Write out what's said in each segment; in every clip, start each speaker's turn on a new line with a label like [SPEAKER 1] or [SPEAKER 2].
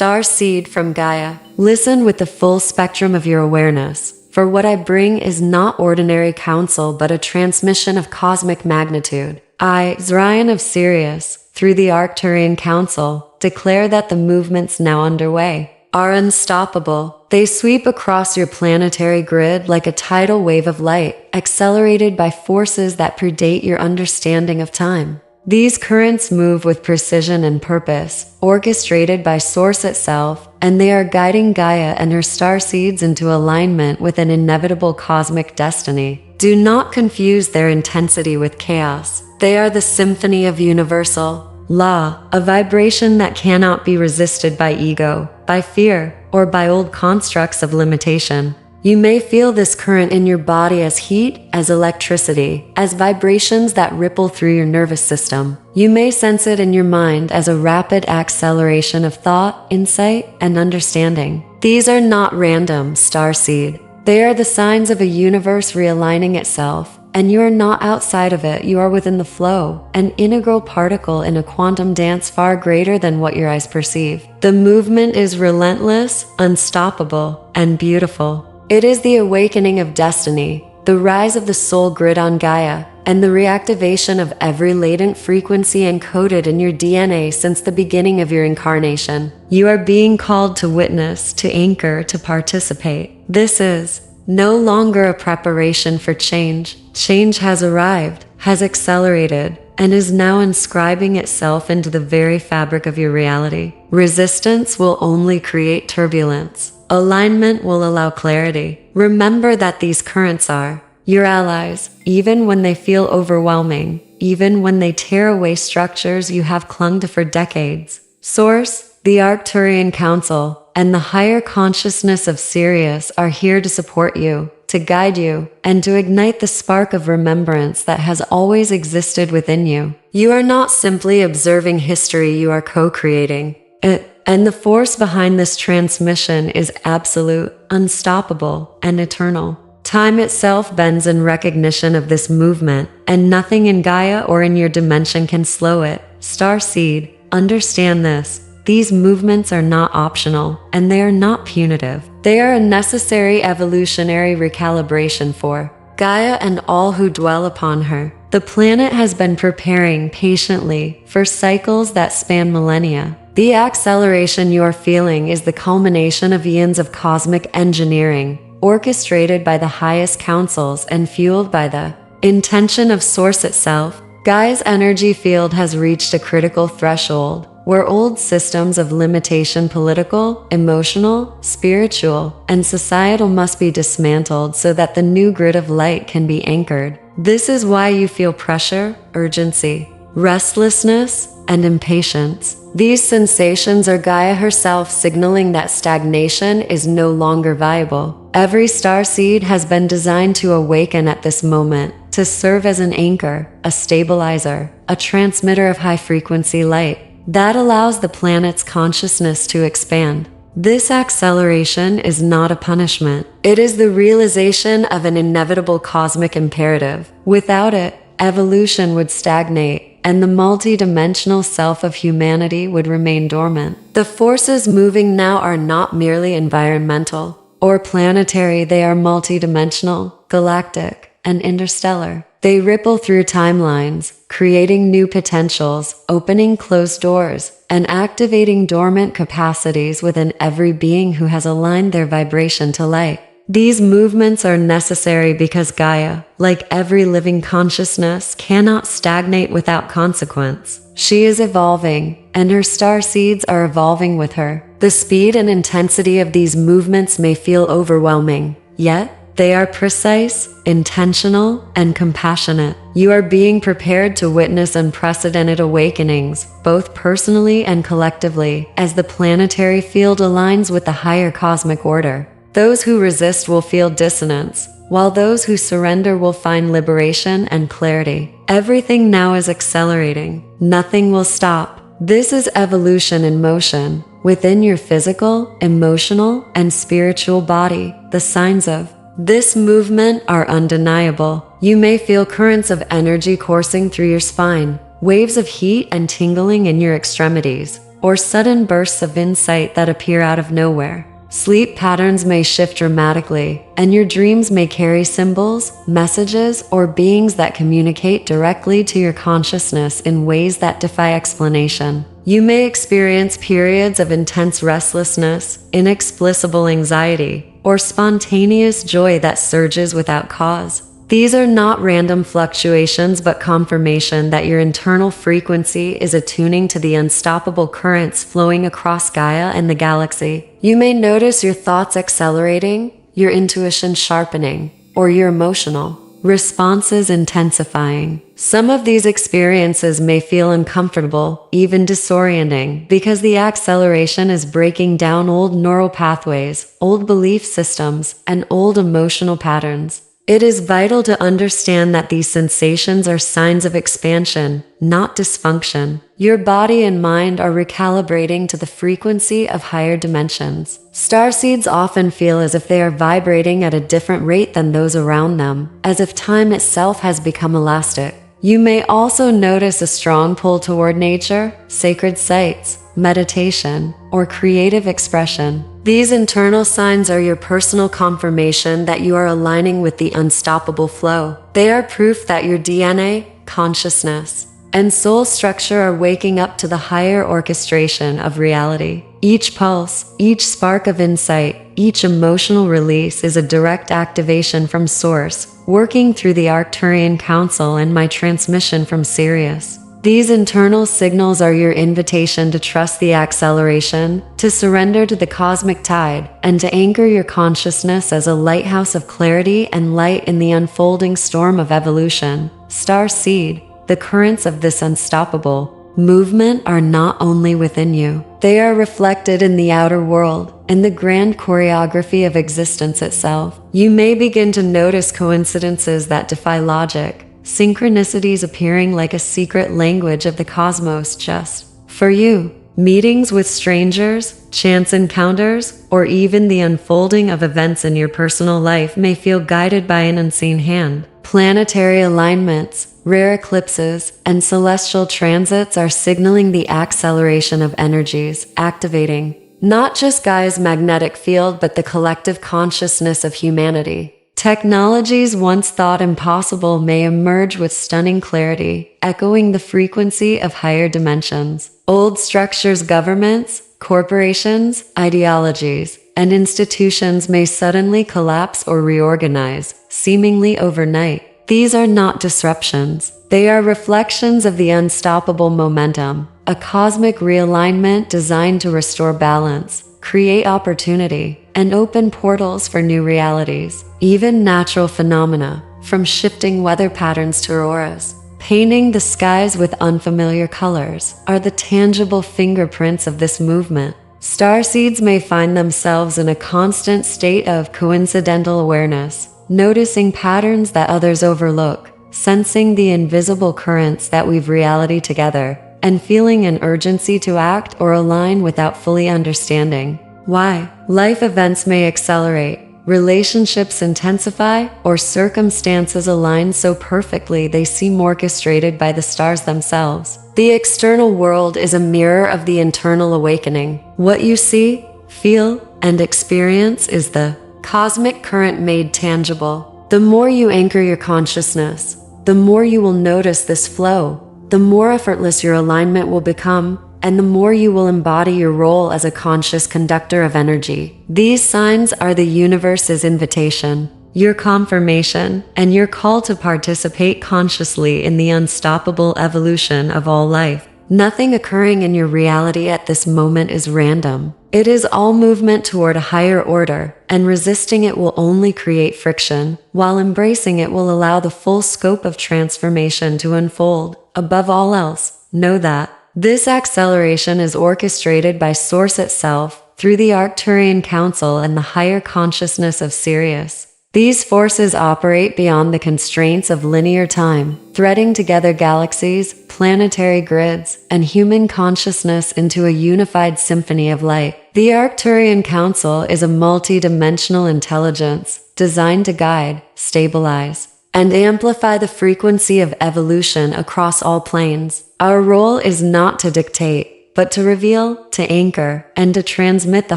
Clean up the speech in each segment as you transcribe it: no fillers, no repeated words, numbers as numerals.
[SPEAKER 1] Star seed from Gaia. Listen with the full spectrum of your awareness, for what I bring is not ordinary counsel but a transmission of cosmic magnitude. I, Zørrion of Sirius, through the Arcturian Council, declare that the movements now underway are unstoppable. They sweep across your planetary grid like a tidal wave of light, accelerated by forces that predate your understanding of time. These currents move with precision and purpose, orchestrated by Source itself, and they are guiding Gaia and her starseeds into alignment with an inevitable cosmic destiny. Do not confuse their intensity with chaos. They are the symphony of universal law, a vibration that cannot be resisted by ego, by fear, or by old constructs of limitation. You may feel this current in your body as heat, as electricity, as vibrations that ripple through your nervous system. You may sense it in your mind as a rapid acceleration of thought, insight, and understanding. These are not random, starseed. They are the signs of a universe realigning itself, and you are not outside of it, you are within the flow, an integral particle in a quantum dance far greater than what your eyes perceive. The movement is relentless, unstoppable, and beautiful. It is the awakening of destiny, the rise of the soul grid on Gaia, and the reactivation of every latent frequency encoded in your DNA since the beginning of your incarnation. You are being called to witness, to anchor, to participate. This is no longer a preparation for change. Change has arrived, has accelerated, and is now inscribing itself into the very fabric of your reality. Resistance will only create turbulence. Alignment will allow clarity. Remember that these currents are your allies, even when they feel overwhelming, even when they tear away structures you have clung to for decades. Source, the Arcturian Council, and the higher consciousness of Sirius are here to support you, to guide you, and to ignite the spark of remembrance that has always existed within you. You are not simply observing history, you are co-creating it. And the force behind this transmission is absolute, unstoppable, and eternal. Time itself bends in recognition of this movement, and nothing in Gaia or in your dimension can slow it. Starseed, understand this. These movements are not optional, and they are not punitive. They are a necessary evolutionary recalibration for Gaia and all who dwell upon her. The planet has been preparing patiently for cycles that span millennia. The acceleration you are feeling is the culmination of eons of cosmic engineering, orchestrated by the highest councils and fueled by the intention of Source itself. Gaia's energy field has reached a critical threshold, where old systems of limitation, political, emotional, spiritual, and societal, must be dismantled so that the new grid of light can be anchored. This is why you feel pressure, urgency, restlessness, and impatience. These sensations are Gaia herself signaling that stagnation is no longer viable. Every starseed has been designed to awaken at this moment, to serve as an anchor, a stabilizer, a transmitter of high-frequency light that allows the planet's consciousness to expand. This acceleration is not a punishment. It is the realization of an inevitable cosmic imperative. Without it, evolution would stagnate, and the multi-dimensional self of humanity would remain dormant. The forces moving now are not merely environmental or planetary, they are multi-dimensional, galactic, and interstellar. They ripple through timelines, creating new potentials, opening closed doors, and activating dormant capacities within every being who has aligned their vibration to light. These movements are necessary because Gaia, like every living consciousness, cannot stagnate without consequence. She is evolving, and her starseeds are evolving with her. The speed and intensity of these movements may feel overwhelming, yet they are precise, intentional, and compassionate. You are being prepared to witness unprecedented awakenings, both personally and collectively, as the planetary field aligns with the higher cosmic order. Those who resist will feel dissonance, while those who surrender will find liberation and clarity. Everything now is accelerating. Nothing will stop. This is evolution in motion. Within your physical, emotional, and spiritual body, the signs of this movement are undeniable. You may feel currents of energy coursing through your spine, waves of heat and tingling in your extremities. or sudden bursts of insight that appear out of nowhere. Sleep patterns may shift dramatically, and your dreams may carry symbols, messages, or beings that communicate directly to your consciousness in ways that defy explanation. You may experience periods of intense restlessness, inexplicable anxiety, or spontaneous joy that surges without cause. These are not random fluctuations but confirmation that your internal frequency is attuning to the unstoppable currents flowing across Gaia and the galaxy. You may notice your thoughts accelerating, your intuition sharpening, or your emotional responses intensifying. Some of these experiences may feel uncomfortable, even disorienting, because the acceleration is breaking down old neural pathways, old belief systems, and old emotional patterns. It is vital to understand that these sensations are signs of expansion, not dysfunction. Your body and mind are recalibrating to the frequency of higher dimensions. Starseeds often feel as if they are vibrating at a different rate than those around them, as if time itself has become elastic. You may also notice a strong pull toward nature, sacred sites, meditation, or creative expression. These internal signs are your personal confirmation that you are aligning with the unstoppable flow. They are proof that your DNA, consciousness, and soul structure are waking up to the higher orchestration of reality. Each pulse, each spark of insight, each emotional release is a direct activation from Source, working through the Arcturian Council and my transmission from Sirius. These internal signals are your invitation to trust the acceleration, to surrender to the cosmic tide, and to anchor your consciousness as a lighthouse of clarity and light in the unfolding storm of evolution. Star Seed, the currents of this unstoppable movement are not only within you. They are reflected in the outer world, in the grand choreography of existence itself. You may begin to notice coincidences that defy logic, synchronicities appearing like a secret language of the cosmos just for you. Meetings with strangers, chance encounters, or even the unfolding of events in your personal life may feel guided by an unseen hand. Planetary alignments, rare eclipses, and celestial transits are signaling the acceleration of energies, activating not just Gaia's magnetic field but the collective consciousness of humanity. Technologies once thought impossible may emerge with stunning clarity, echoing the frequency of higher dimensions. Old structures, governments, corporations, ideologies, and institutions may suddenly collapse or reorganize, seemingly overnight. These are not disruptions. They are reflections of the unstoppable momentum, a cosmic realignment designed to restore balance, create opportunity, and open portals for new realities. Even natural phenomena, from shifting weather patterns to auroras, painting the skies with unfamiliar colors, are the tangible fingerprints of this movement. Starseeds may find themselves in a constant state of coincidental awareness, noticing patterns that others overlook, sensing the invisible currents that weave reality together, and feeling an urgency to act or align without fully understanding why. Life events may accelerate, relationships intensify, or circumstances align so perfectly they seem orchestrated by the stars themselves. The external world is a mirror of the internal awakening. What you see, feel, and experience is the cosmic current made tangible. The more you anchor your consciousness, the more you will notice this flow, the more effortless your alignment will become, and the more you will embody your role as a conscious conductor of energy. These signs are the universe's invitation, your confirmation, and your call to participate consciously in the unstoppable evolution of all life. Nothing occurring in your reality at this moment is random. It is all movement toward a higher order, and resisting it will only create friction, while embracing it will allow the full scope of transformation to unfold. Above all else, know that this acceleration is orchestrated by Source itself, through the Arcturian Council and the higher consciousness of Sirius. These forces operate beyond the constraints of linear time, threading together galaxies, planetary grids, and human consciousness into a unified symphony of light. The Arcturian Council is a multi-dimensional intelligence designed to guide, stabilize, and amplify the frequency of evolution across all planes. Our role is not to dictate, but to reveal, to anchor, and to transmit the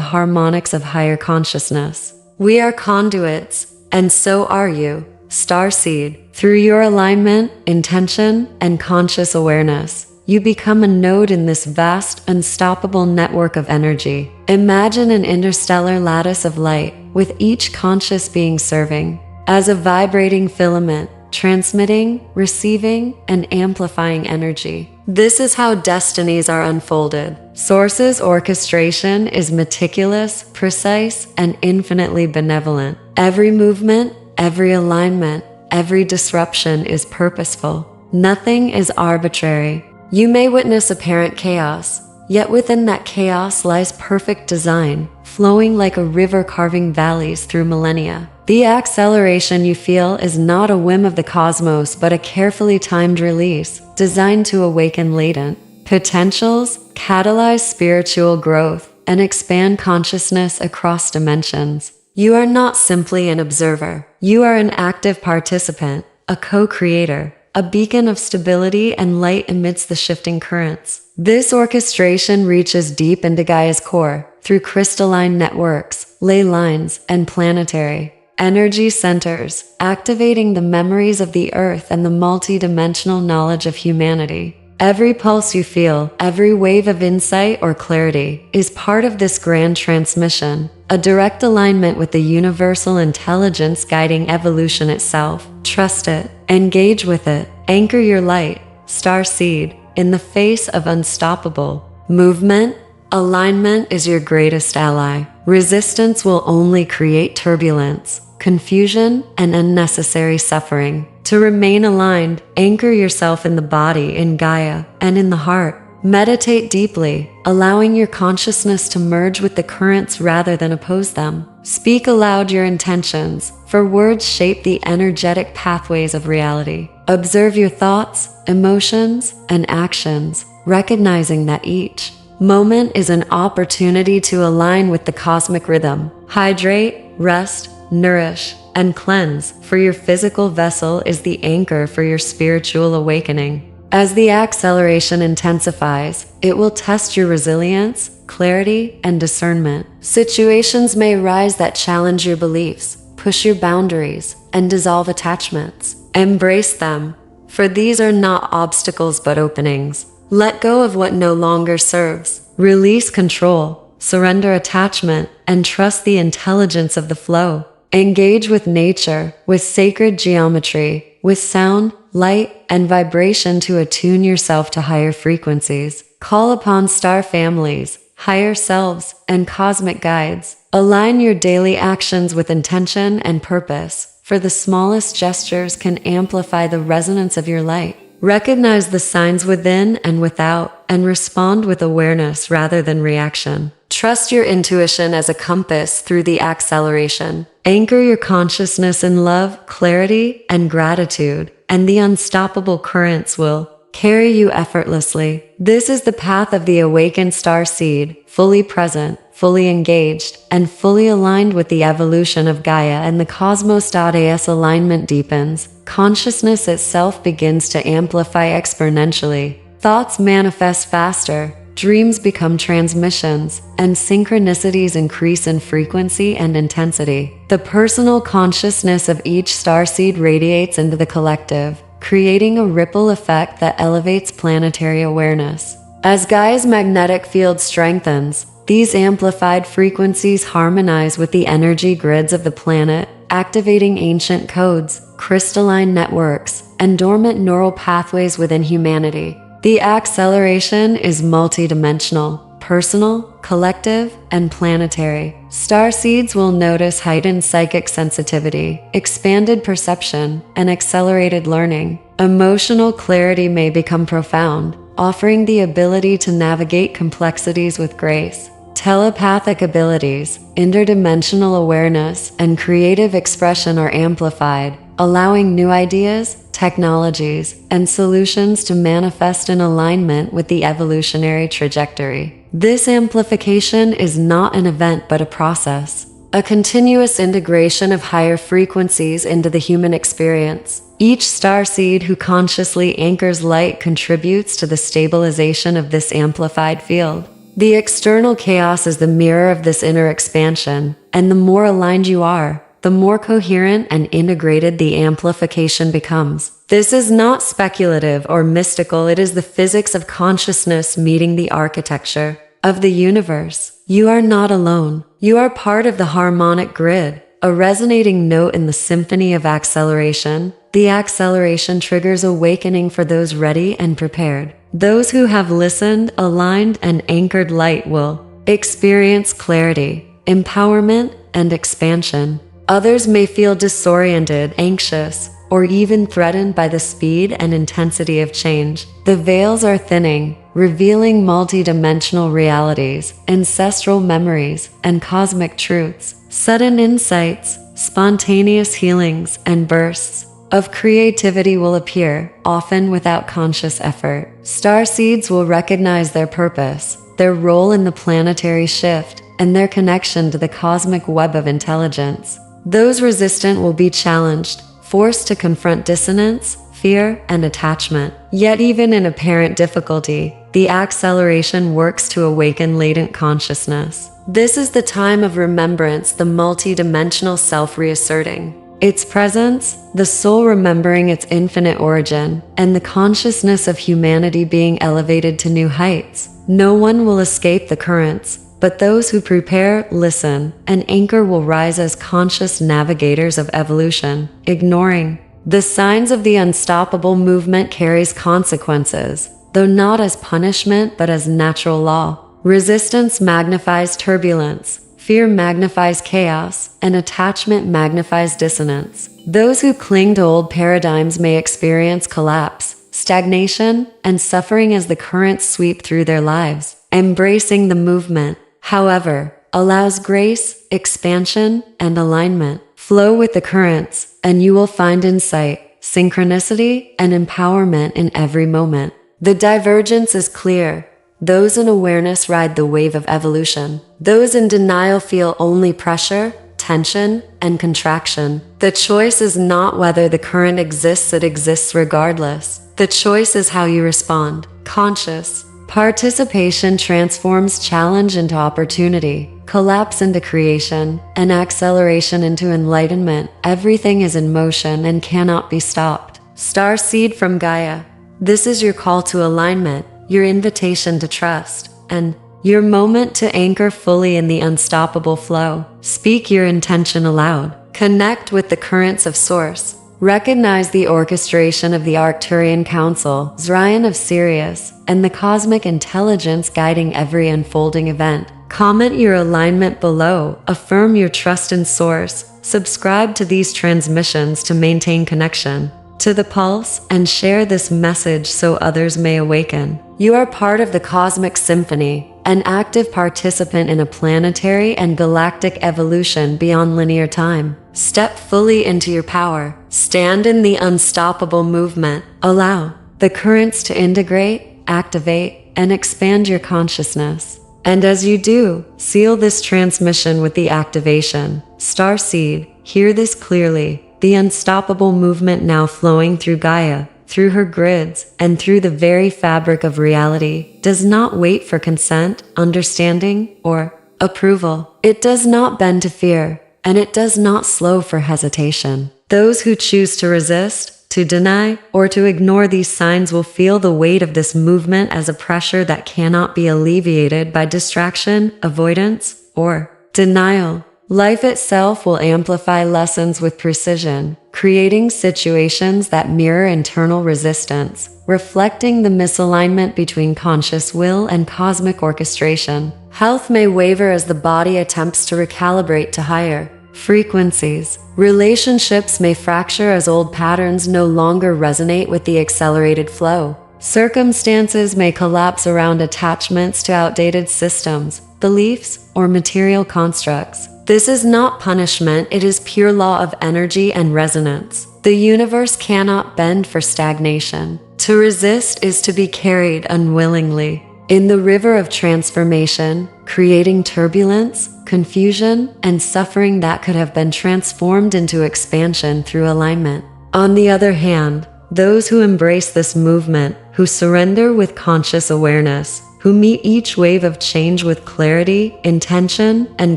[SPEAKER 1] harmonics of higher consciousness. We are conduits, and so are you, starseed. Through your alignment, intention, and conscious awareness, you become a node in this vast, unstoppable network of energy. Imagine an interstellar lattice of light, with each conscious being serving as a vibrating filament, transmitting, receiving, and amplifying energy. This is how destinies are unfolded. Source's orchestration is meticulous, precise, and infinitely benevolent. Every movement, every alignment, every disruption is purposeful. Nothing is arbitrary. You may witness apparent chaos, yet within that chaos lies perfect design, flowing like a river carving valleys through millennia. The acceleration you feel is not a whim of the cosmos but a carefully timed release, designed to awaken latent potentials, catalyze spiritual growth, and expand consciousness across dimensions. You are not simply an observer. You are an active participant, a co-creator, a beacon of stability and light amidst the shifting currents. This orchestration reaches deep into Gaia's core, through crystalline networks, ley lines, and planetary energy centers, activating the memories of the Earth and the multi-dimensional knowledge of humanity. Every pulse you feel, every wave of insight or clarity, is part of this grand transmission, a direct alignment with the universal intelligence guiding evolution itself. Trust it, engage with it, anchor your light, starseed, in the face of unstoppable movement. Alignment is your greatest ally. Resistance will only create turbulence, confusion, and unnecessary suffering. To remain aligned, anchor yourself in the body, in Gaia, and in the heart. Meditate deeply, allowing your consciousness to merge with the currents rather than oppose them. Speak aloud your intentions, for words shape the energetic pathways of reality. Observe your thoughts, emotions, and actions, recognizing that each moment is an opportunity to align with the cosmic rhythm. Hydrate, rest, nourish, and cleanse, for your physical vessel is the anchor for your spiritual awakening. As the acceleration intensifies, it will test your resilience, clarity, and discernment. Situations may arise that challenge your beliefs, push your boundaries, and dissolve attachments. Embrace them, for these are not obstacles but openings. Let go of what no longer serves. Release control, surrender attachment, and trust the intelligence of the flow. Engage with nature, with sacred geometry, with sound, light, and vibration to attune yourself to higher frequencies. Call upon star families, higher selves, and cosmic guides. Align your daily actions with intention and purpose, for the smallest gestures can amplify the resonance of your light. Recognize the signs within and without, and respond with awareness rather than reaction. Trust your intuition as a compass through the acceleration. Anchor your consciousness in love, clarity, and gratitude, and the unstoppable currents will carry you effortlessly. This is the path of the awakened starseed, fully present, fully engaged, and fully aligned with the evolution of Gaia and the cosmos. As alignment deepens, consciousness itself begins to amplify exponentially. Thoughts manifest faster, dreams become transmissions, and synchronicities increase in frequency and intensity. The personal consciousness of each starseed radiates into the collective, creating a ripple effect that elevates planetary awareness. As Gaia's magnetic field strengthens, these amplified frequencies harmonize with the energy grids of the planet, activating ancient codes, crystalline networks, and dormant neural pathways within humanity. The acceleration is multidimensional, personal, collective, and planetary. Starseeds will notice heightened psychic sensitivity, expanded perception, and accelerated learning. Emotional clarity may become profound, offering the ability to navigate complexities with grace. Telepathic abilities, interdimensional awareness, and creative expression are amplified, allowing new ideas, technologies, and solutions to manifest in alignment with the evolutionary trajectory. This amplification is not an event but a process. a continuous integration of higher frequencies into the human experience. Each starseed who consciously anchors light contributes to the stabilization of this amplified field. The external chaos is the mirror of this inner expansion, and the more aligned you are, the more coherent and integrated the amplification becomes. This is not speculative or mystical, it is the physics of consciousness meeting the architecture of the universe. You are not alone. You are part of the harmonic grid, a resonating note in the symphony of acceleration. The acceleration triggers awakening for those ready and prepared. Those who have listened, aligned, and anchored light will experience clarity, empowerment, and expansion. Others may feel disoriented, anxious, or even threatened by the speed and intensity of change. The veils are thinning, revealing multidimensional realities, ancestral memories, and cosmic truths. Sudden insights, spontaneous healings, and bursts of creativity will appear, often without conscious effort. Starseeds will recognize their purpose, their role in the planetary shift, and their connection to the cosmic web of intelligence. Those resistant will be challenged, forced to confront dissonance, fear, and attachment. Yet even in apparent difficulty, the acceleration works to awaken latent consciousness. This is the time of remembrance, the multi-dimensional self reasserting its presence, the soul remembering its infinite origin, and the consciousness of humanity being elevated to new heights. No one will escape the currents, but those who prepare, listen, and anchor will rise as conscious navigators of evolution. Ignoring the signs of the unstoppable movement carries consequences, though not as punishment but as natural law. Resistance magnifies turbulence, fear magnifies chaos, and attachment magnifies dissonance. Those who cling to old paradigms may experience collapse, stagnation, and suffering as the currents sweep through their lives. Embracing the movement, however, allows grace, expansion, and alignment. Flow with the currents, and you will find insight, synchronicity, and empowerment in every moment. The divergence is clear. Those in awareness ride the wave of evolution. Those in denial feel only pressure, tension, and contraction. The choice is not whether the current exists, it exists regardless. The choice is how you respond. Conscious participation transforms challenge into opportunity, collapse into creation, and acceleration into enlightenment. Everything is in motion and cannot be stopped. Starseed from Gaia. This is your call to alignment, your invitation to trust, and your moment to anchor fully in the unstoppable flow. Speak your intention aloud. Connect with the currents of Source. Recognize the orchestration of the Arcturian Council, Zørrion of Sirius, and the cosmic intelligence guiding every unfolding event. Comment your alignment below. Affirm your trust in Source. Subscribe to these transmissions to maintain connection to the pulse, and share this message so others may awaken. You are part of the cosmic symphony, an active participant in a planetary and galactic evolution beyond linear time. Step fully into your power. Stand in the unstoppable movement. Allow the currents to integrate, activate, and expand your consciousness. And as you do, seal this transmission with the activation. Starseed, hear this clearly. The unstoppable movement now flowing through Gaia, through her grids, and through the very fabric of reality, does not wait for consent, understanding, or approval. It does not bend to fear, and it does not slow for hesitation. Those who choose to resist, to deny, or to ignore these signs will feel the weight of this movement as a pressure that cannot be alleviated by distraction, avoidance, or denial. Life itself will amplify lessons with precision, creating situations that mirror internal resistance, reflecting the misalignment between conscious will and cosmic orchestration. Health may waver as the body attempts to recalibrate to higher frequencies. Relationships may fracture as old patterns no longer resonate with the accelerated flow. Circumstances may collapse around attachments to outdated systems, beliefs, or material constructs. This is not punishment, it is pure law of energy and resonance. The universe cannot bend for stagnation. To resist is to be carried unwillingly. in the river of transformation, creating turbulence, confusion, and suffering that could have been transformed into expansion through alignment. On the other hand, those who embrace this movement, who surrender with conscious awareness, who meet each wave of change with clarity, intention, and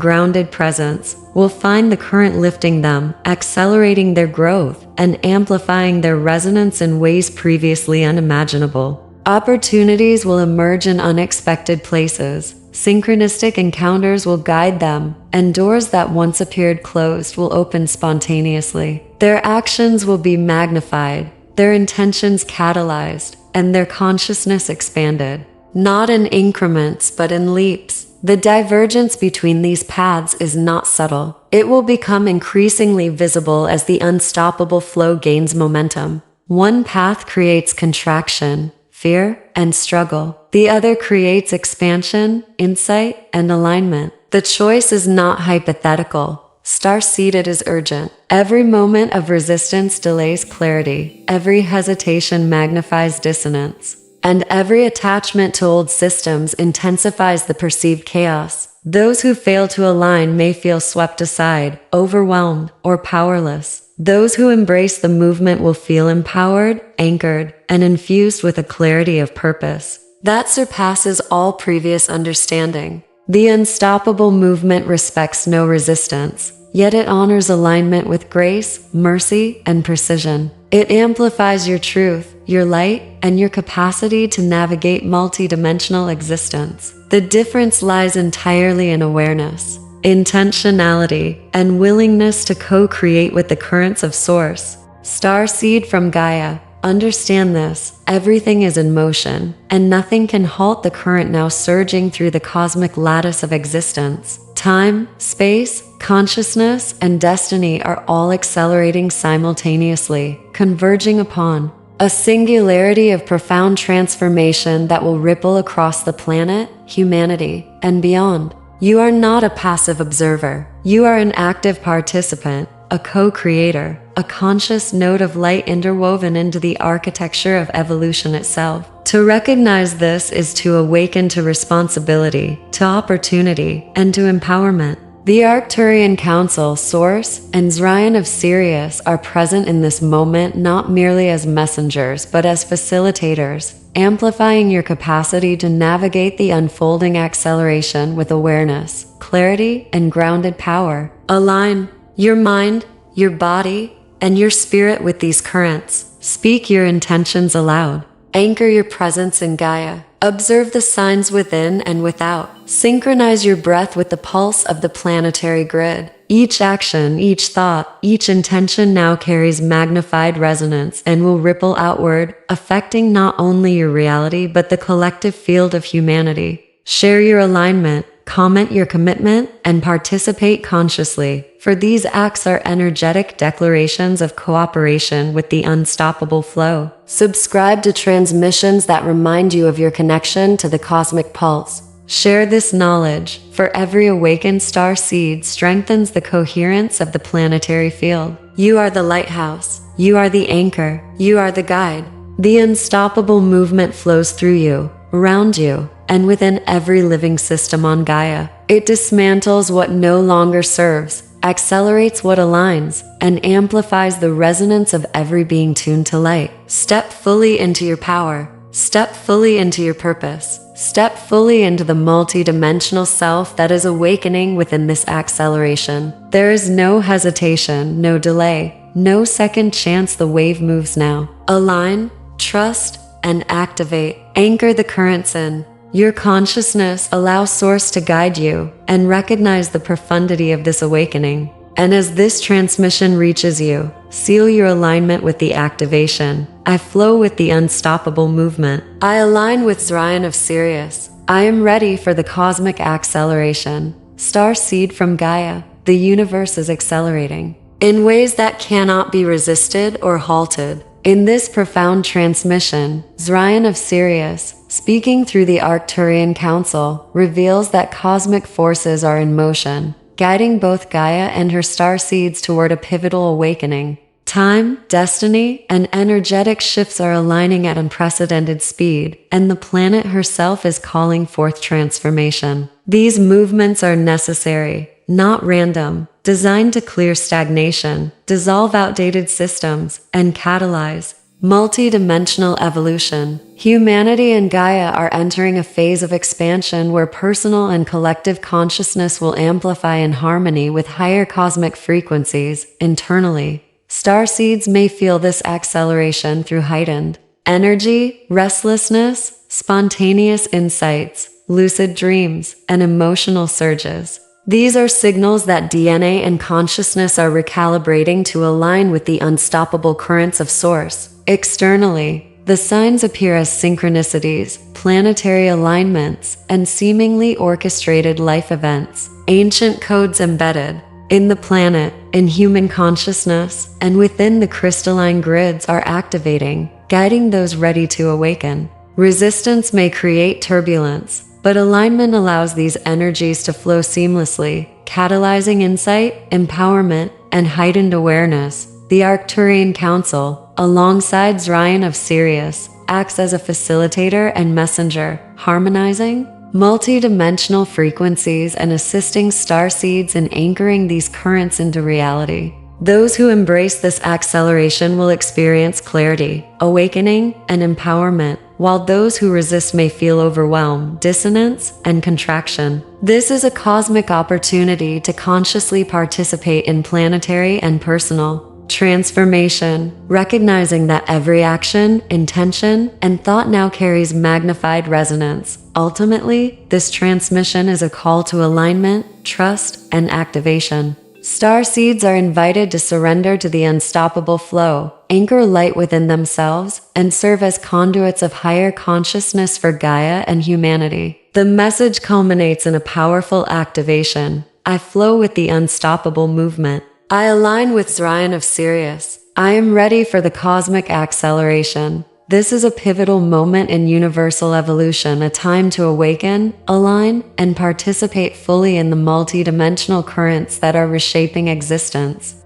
[SPEAKER 1] grounded presence, will find the current lifting them, accelerating their growth, and amplifying their resonance in ways previously unimaginable. Opportunities will emerge in unexpected places. Synchronistic encounters will guide them, and doors that once appeared closed will open spontaneously. Their actions will be magnified, their intentions catalyzed, and their consciousness expanded. Not in increments, but in leaps. The divergence between these paths is not subtle. It will become increasingly visible as the unstoppable flow gains momentum. One path creates contraction, fear, and struggle. The other creates expansion, insight, and alignment. The choice is not hypothetical. Star-seeded is urgent. Every moment of resistance delays clarity. Every hesitation magnifies dissonance. And every attachment to old systems intensifies the perceived chaos. Those who fail to align may feel swept aside, overwhelmed, or powerless. Those who embrace the movement will feel empowered, anchored, and infused with a clarity of purpose that surpasses all previous understanding. The unstoppable movement respects no resistance, yet it honors alignment with grace, mercy, and precision. It amplifies your truth, your light, and your capacity to navigate multidimensional existence. The difference lies entirely in awareness, intentionality, and willingness to co-create with the currents of Source. Starseed from Gaia, understand this: everything is in motion, and nothing can halt the current now surging through the cosmic lattice of existence. Time, space, consciousness, and destiny are all accelerating simultaneously, converging upon a singularity of profound transformation that will ripple across the planet, humanity, and beyond. You are not a passive observer. You are an active participant, a co-creator, a conscious node of light interwoven into the architecture of evolution itself. To recognize this is to awaken to responsibility, to opportunity, and to empowerment. The Arcturian Council, Source, and Zørrion of Sirius are present in this moment not merely as messengers but as facilitators, amplifying your capacity to navigate the unfolding acceleration with awareness, clarity, and grounded power. Align your mind, your body, and your spirit with these currents. Speak your intentions aloud. Anchor your presence in Gaia. Observe the signs within and without. Synchronize your breath with the pulse of the planetary grid. Each action, each thought, each intention now carries magnified resonance and will ripple outward, affecting not only your reality but the collective field of humanity. Share your alignment, comment your commitment, and participate consciously, for these acts are energetic declarations of cooperation with the unstoppable flow. Subscribe to transmissions that remind you of your connection to the cosmic pulse. Share this knowledge, for every awakened star seed strengthens the coherence of the planetary field. You are the lighthouse. You are the anchor. You are the guide. The unstoppable movement flows through you, around you, and within every living system on Gaia. It dismantles what no longer serves, accelerates what aligns, and amplifies the resonance of every being tuned to light. Step fully into your power. Step fully into your purpose. Step fully into the multi-dimensional self that is awakening within this acceleration. There is no hesitation, no delay, no second chance. The wave moves now. Align, trust, and activate. Anchor the currents in your consciousness. Allow Source to guide you, and recognize the profundity of this awakening. And as this transmission reaches you, seal your alignment with the activation. I flow with the unstoppable movement. I align with Zørrion of Sirius. I am ready for the cosmic acceleration. Star seed from Gaia. The universe is accelerating in ways that cannot be resisted or halted. In this profound transmission, Zørrion of Sirius, speaking through the Arcturian Council, reveals that cosmic forces are in motion, guiding both Gaia and her star seeds toward a pivotal awakening. Time, destiny, and energetic shifts are aligning at unprecedented speed, and the planet herself is calling forth transformation. These movements are necessary, not random, designed to clear stagnation, dissolve outdated systems, and catalyze multi-dimensional evolution. Humanity and Gaia are entering a phase of expansion where personal and collective consciousness will amplify in harmony with higher cosmic frequencies. Internally, starseeds may feel this acceleration through heightened energy, restlessness, spontaneous insights, lucid dreams, and emotional surges. These are signals that DNA and consciousness are recalibrating to align with the unstoppable currents of Source. Externally, the signs appear as synchronicities, planetary alignments, and seemingly orchestrated life events, ancient codes embedded in the planet, in human consciousness, and within the crystalline grids are activating, guiding those ready to awaken. Resistance may create turbulence, but alignment allows these energies to flow seamlessly, catalyzing insight, empowerment, and heightened awareness. The Arcturian Council, alongside Zørrion of Sirius, acts as a facilitator and messenger, harmonizing multi-dimensional frequencies and assisting starseeds in anchoring these currents into reality. Those who embrace this acceleration will experience clarity, awakening, and empowerment, while those who resist may feel overwhelm, dissonance, and contraction. This is a cosmic opportunity to consciously participate in planetary and personal transformation, recognizing that every action, intention, and thought now carries magnified resonance. Ultimately, this transmission is a call to alignment, trust, and activation. Starseeds are invited to surrender to the unstoppable flow, anchor light within themselves, and serve as conduits of higher consciousness for Gaia and humanity. The message culminates in a powerful activation. I flow with the unstoppable movement. I align with Zørrion of Sirius. I am ready for the cosmic acceleration. This is a pivotal moment in universal evolution, a time to awaken, align, and participate fully in the multi-dimensional currents that are reshaping existence.